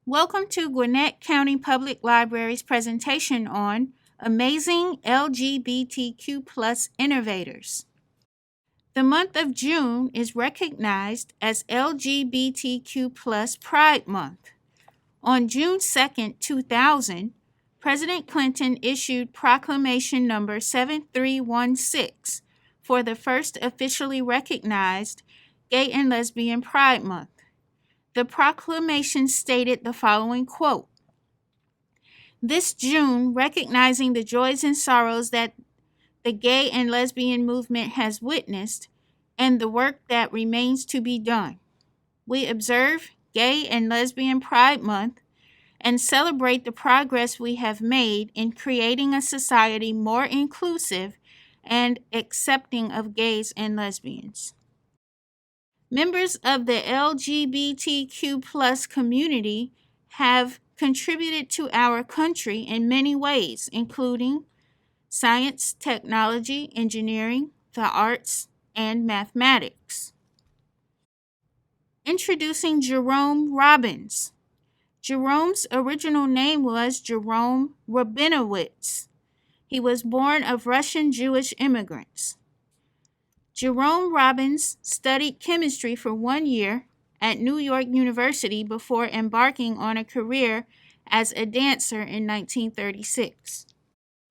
Welcome to Gwinnett County Public Library's presentation on Amazing LGBTQ plus Innovators. The month of June is recognized as LGBTQ plus Pride Month. On June 2, 2000, President Clinton issued Proclamation Number 7316 for the first officially recognized Gay and Lesbian Pride Month. The proclamation stated the following quote: "This June, recognizing the joys and sorrows that the gay and lesbian movement has witnessed and the work that remains to be done, we observe Gay and Lesbian Pride Month and celebrate the progress we have made in creating a society more inclusive and accepting of gays and lesbians." Members of the LGBTQ plus community have contributed to our country in many ways, including science, technology, engineering, the arts, and mathematics. Introducing Jerome Robbins. Jerome's original name was Jerome Rabinowitz. He was born of Russian Jewish immigrants. Jerome Robbins studied chemistry for 1 year at New York University before embarking on a career as a dancer in 1936.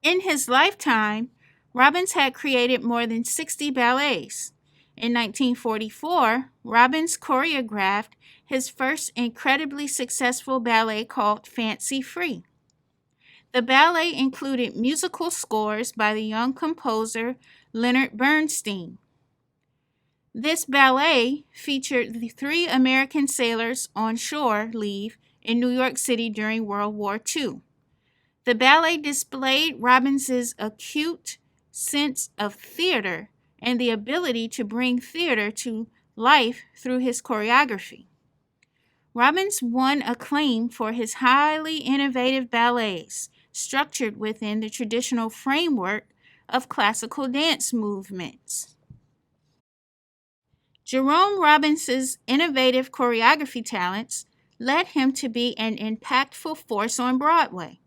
In his lifetime, Robbins had created more than 60 ballets. In 1944, Robbins choreographed his first incredibly successful ballet called Fancy Free. The ballet included musical scores by the young composer Leonard Bernstein. This ballet featured the 3 American sailors on shore leave in New York City during World War II. The ballet displayed Robbins's acute sense of theater and the ability to bring theater to life through his choreography. Robbins won acclaim for his highly innovative ballets, structured within the traditional framework of classical dance movements. Jerome Robbins's innovative choreography talents led him to be an impactful force on Broadway.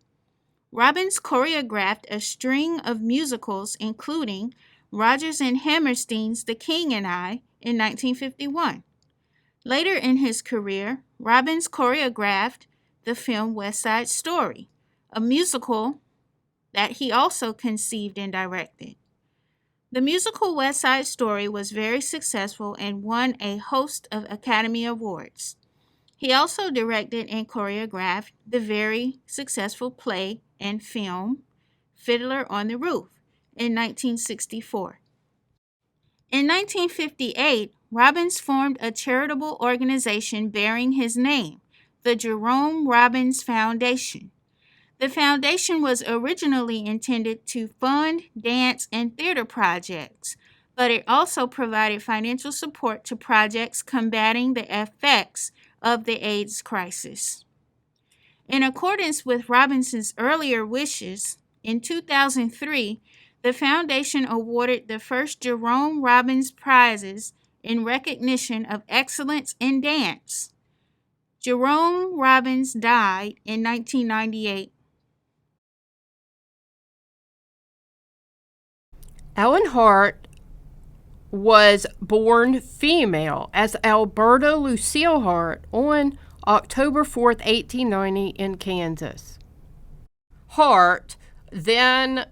Robbins choreographed a string of musicals, including Rodgers and Hammerstein's The King and I in 1951. Later in his career, Robbins choreographed the film West Side Story, a musical that he also conceived and directed. The musical West Side Story was very successful and won a host of Academy Awards. He also directed and choreographed the very successful play and film Fiddler on the Roof in 1964. In 1958, Robbins formed a charitable organization bearing his name, the Jerome Robbins Foundation. The foundation was originally intended to fund dance and theater projects, but it also provided financial support to projects combating the effects of the AIDS crisis. In accordance with Robinson's earlier wishes, in 2003, the foundation awarded the first Jerome Robbins Prizes in recognition of excellence in dance. Jerome Robbins died in 1998. Ellen Hart was born female as Alberta Lucille Hart on October 4th, 1890 in Kansas. Hart, then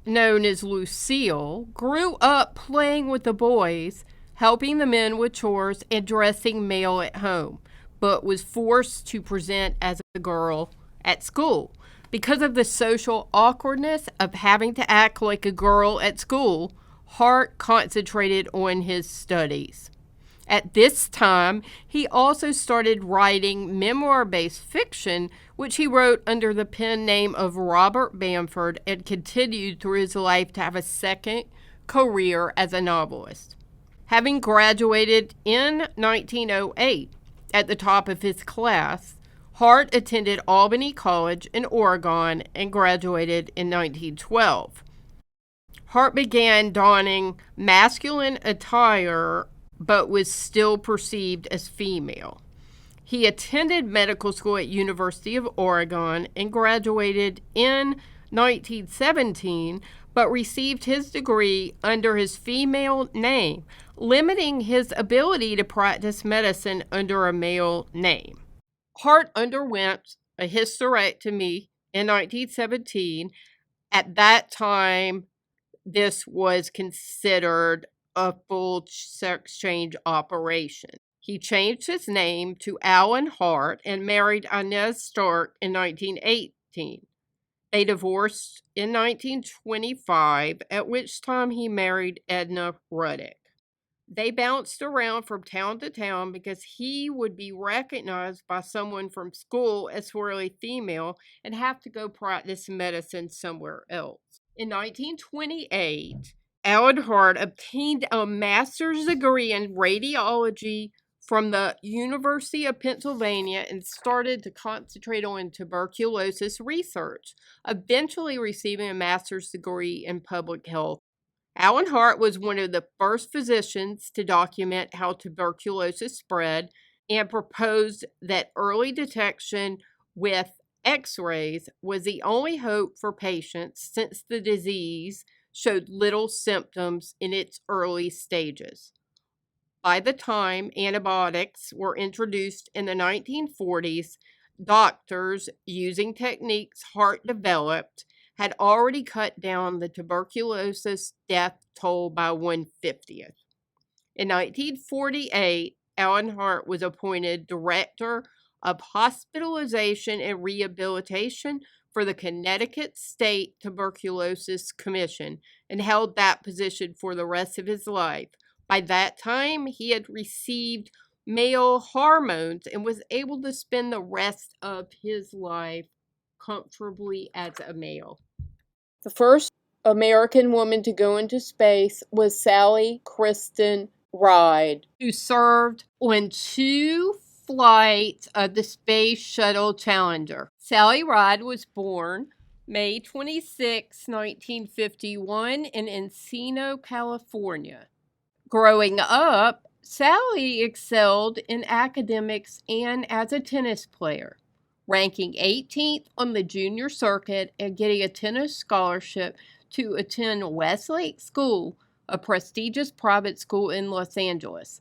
known as Lucille, grew up playing with the boys, helping the men with chores, and dressing male at home, but was forced to present as a girl at school. Because of the social awkwardness of having to act like a girl at school, Hart concentrated on his studies. At this time, he also started writing memoir-based fiction, which he wrote under the pen name of Robert Bamford, and continued through his life to have a second career as a novelist. Having graduated in 1908 at the top of his class, Hart attended Albany College in Oregon and graduated in 1912. Hart began donning masculine attire but was still perceived as female. He attended medical school at University of Oregon and graduated in 1917, but received his degree under his female name, limiting his ability to practice medicine under a male name. Hart underwent a hysterectomy in 1917. At that time, this was considered a full sex change operation. He changed his name to Alan Hart and married Inez Stark in 1918. They divorced in 1925, at which time he married Edna Ruddick. They bounced around from town to town because he would be recognized by someone from school as thoroughly female and have to go practice medicine somewhere else. In 1928, Alan Hart obtained a master's degree in radiology from the University of Pennsylvania and started to concentrate on tuberculosis research, eventually receiving a master's degree in public health. Alan Hart was one of the first physicians to document how tuberculosis spread and proposed that early detection with X-rays was the only hope for patients since the disease showed little symptoms in its early stages. By the time antibiotics were introduced in the 1940s, doctors, using techniques Hart developed, had already cut down the tuberculosis death toll by 1/50th. In 1948, Alan Hart was appointed Director of Hospitalization and Rehabilitation for the Connecticut State Tuberculosis Commission and held that position for the rest of his life. By that time, he had received male hormones and was able to spend the rest of his life comfortably as a male. The first American woman to go into space was Sally Kristen Ride, who served on 2 flights of the Space Shuttle Challenger. Sally Ride was born May 26, 1951 in Encino, California. Growing up, Sally excelled in academics and as a tennis player, ranking 18th on the junior circuit and getting a tennis scholarship to attend Westlake School, a prestigious private school in Los Angeles.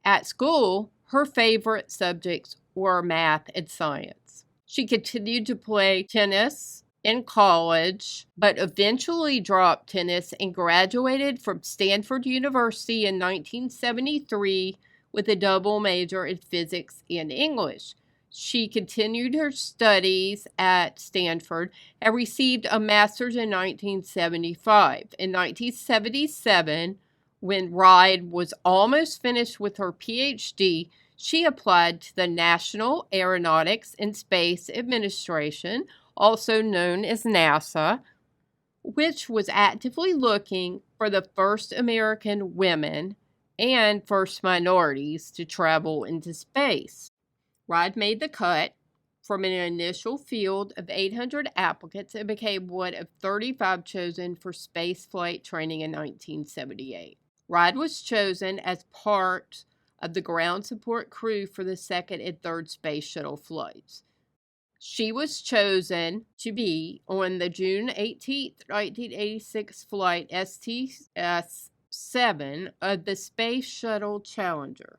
At school, her favorite subjects were math and science. She continued to play tennis in college, but eventually dropped tennis and graduated from Stanford University in 1973 with a double major in physics and English. She continued her studies at Stanford and received a master's in 1975. In 1977, when Ride was almost finished with her PhD, she applied to the National Aeronautics and Space Administration, also known as NASA, which was actively looking for the first American women and first minorities to travel into space. Ride made the cut from an initial field of 800 applicants and became one of 35 chosen for spaceflight training in 1978. Ride was chosen as part of the ground support crew for the second and third space shuttle flights. She was chosen to be on the June 18, 1986 flight STS-7 of the Space Shuttle Challenger.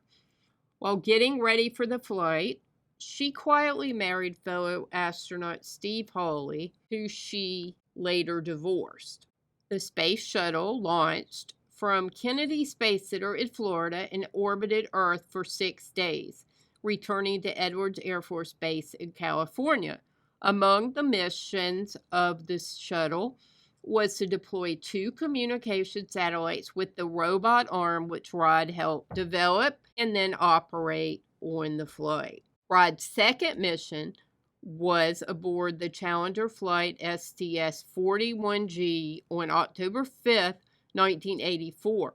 While getting ready for the flight, she quietly married fellow astronaut Steve Hawley, who she later divorced. The space shuttle launched from Kennedy Space Center in Florida and orbited Earth for 6 days, returning to Edwards Air Force Base in California. Among the missions of this shuttle was to deploy 2 communication satellites with the robot arm, which Ride helped develop and then operate on the flight. Ride's second mission was aboard the Challenger flight STS-41G on October 5, 1984.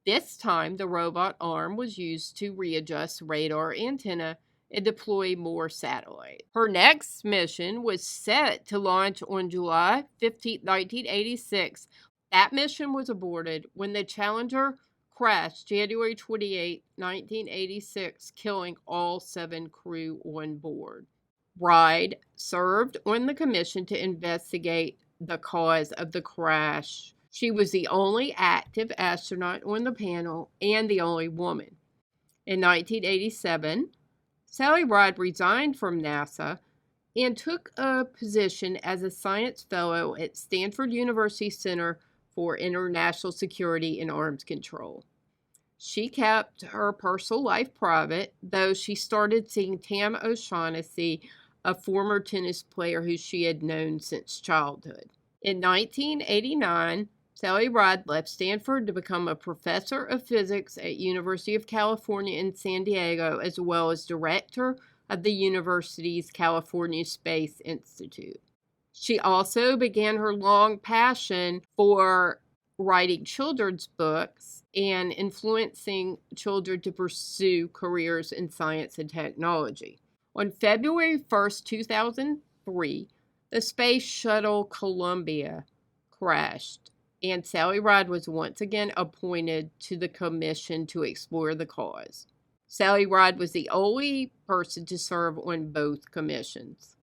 This time, the robot arm was used to readjust radar antenna and deploy more satellites. Her next mission was set to launch on July 15, 1986. That mission was aborted when the Challenger crashed January 28, 1986, killing all 7 crew on board. Ride served on the commission to investigate the cause of the crash. She was the only active astronaut on the panel and the only woman. In 1987, Sally Ride resigned from NASA and took a position as a science fellow at Stanford University Center for International Security and Arms Control. She kept her personal life private, though she started seeing Tam O'Shaughnessy, a former tennis player who she had known since childhood. In 1989, Sally Ride left Stanford to become a professor of physics at University of California in San Diego, as well as director of the university's California Space Institute. She also began her long passion for writing children's books and influencing children to pursue careers in science and technology. On February 1st, 2003, the Space Shuttle Columbia crashed, and Sally Ride was once again appointed to the commission to explore the cause. Sally Ride was the only person to serve on both commissions.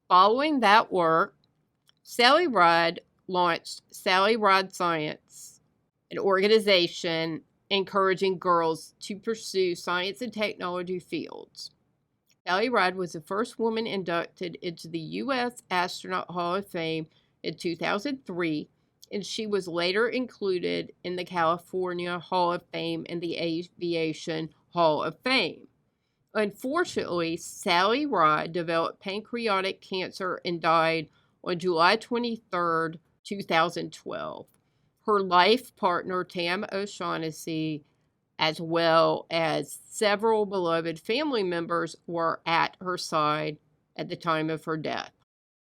Following that work, Sally Ride launched Sally Ride Science, an organization encouraging girls to pursue science and technology fields. Sally Ride was the first woman inducted into the U.S. Astronaut Hall of Fame in 2003, and she was later included in the California Hall of Fame and the Aviation Hall of Fame. Unfortunately, Sally Ride developed pancreatic cancer and died on July 23, 2012. Her life partner, Tam O'Shaughnessy, as well as several beloved family members, were at her side at the time of her death.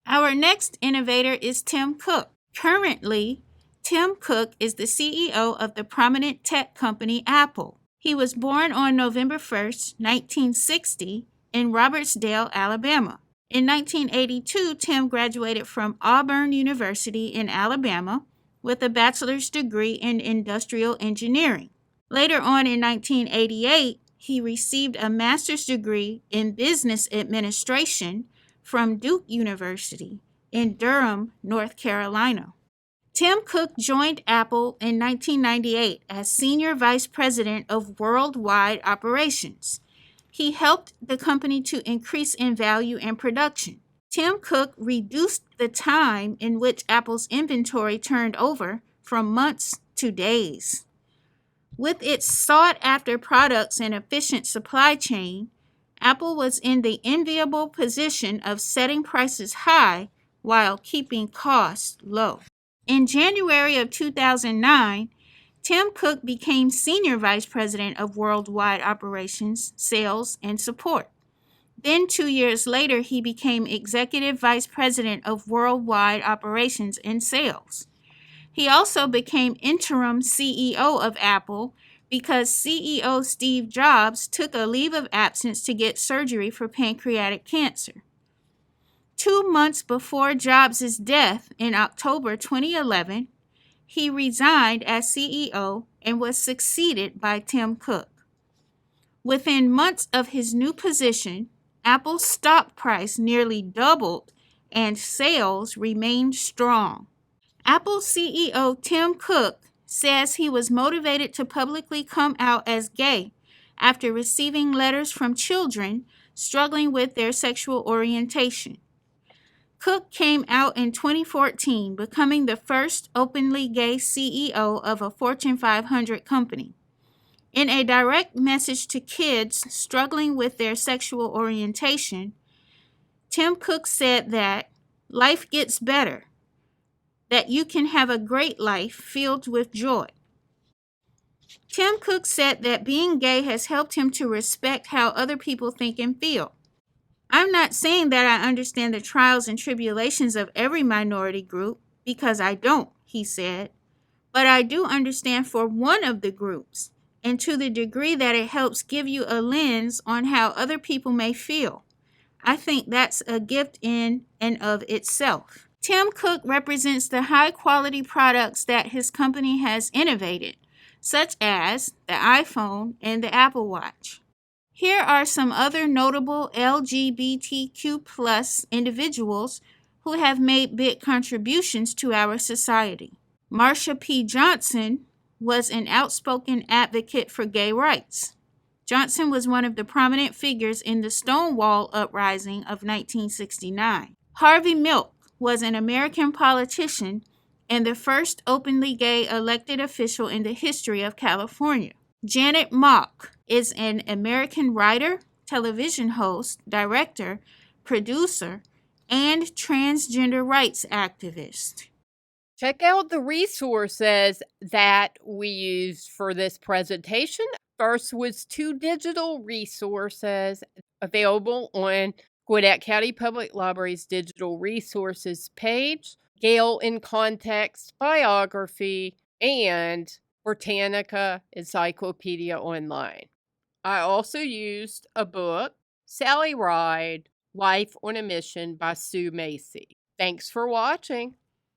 Our next innovator is Tim Cook. Currently, Tim Cook is the CEO of the prominent tech company Apple. He was born on November 1st, 1960, in Robertsdale, Alabama. In 1982, Tim graduated from Auburn University in Alabama with a bachelor's degree in industrial engineering. Later on in 1988, he received a master's degree in business administration from Duke University in Durham, North Carolina. Tim Cook joined Apple in 1998 as Senior Vice President of Worldwide Operations. He helped the company to increase in value and production. Tim Cook reduced the time in which Apple's inventory turned over from months to days. With its sought-after products and efficient supply chain, Apple was in the enviable position of setting prices high while keeping costs low. In January of 2009, Tim Cook became Senior Vice President of Worldwide Operations, Sales, and Support. Then 2 years later, he became Executive Vice President of Worldwide Operations and Sales. He also became interim CEO of Apple because CEO Steve Jobs took a leave of absence to get surgery for pancreatic cancer. 2 months before Jobs' death in October 2011, he resigned as CEO and was succeeded by Tim Cook. Within months of his new position, Apple's stock price nearly doubled and sales remained strong. Apple CEO Tim Cook says he was motivated to publicly come out as gay after receiving letters from children struggling with their sexual orientation. Cook came out in 2014, becoming the first openly gay CEO of a Fortune 500 company. In a direct message to kids struggling with their sexual orientation, Tim Cook said that life gets better, that you can have a great life filled with joy. Tim Cook said that being gay has helped him to respect how other people think and feel. I'm not saying that I understand the trials and tribulations of every minority group, because I don't, he said, but I do understand for one of the groups, and to the degree that it helps give you a lens on how other people may feel. I think that's a gift in and of itself. Tim Cook represents the high-quality products that his company has innovated, such as the iPhone and the Apple Watch. Here are some other notable LGBTQ plus individuals who have made big contributions to our society. Marsha P Johnson was an outspoken advocate for gay rights. Johnson was one of the prominent figures in the Stonewall Uprising of 1969. Harvey Milk was an American politician and the first openly gay elected official in the history of California. Janet Mock is an American writer, television host, director, producer, and transgender rights activist. Check out the resources that we used for this presentation. First was 2 digital resources available on Gwinnett County Public Library's digital resources page, Gale in Context Biography, and Britannica Encyclopedia Online. I also used a book, Sally Ride, Life on a Mission by Sue Macy. Thanks for watching.